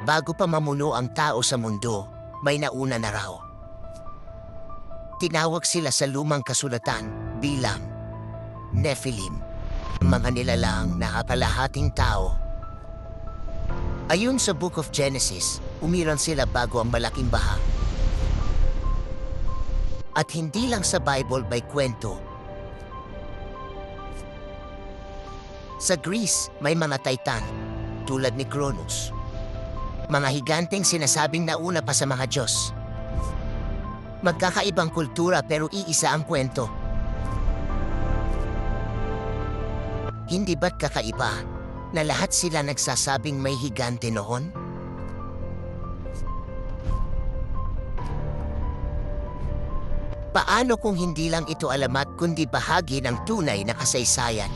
Bago pa mamuno ang tao sa mundo, may nauna na raw. Tinawag sila sa lumang kasulatan bilang Nephilim, mga nilalang na kalahating tao. Ayon sa Book of Genesis, umiran sila bago ang malaking baha. At hindi lang sa Bible may kwento. Sa Greece, may mga Titan, tulad ni Kronos. Mga higanteng sinasabing nauna pa sa mga Diyos. Magkakaibang kultura pero iisa ang kwento. Hindi ba't kakaiba na lahat sila nagsasabing may higante noon? Paano kung hindi lang ito alamat kundi bahagi ng tunay na kasaysayan?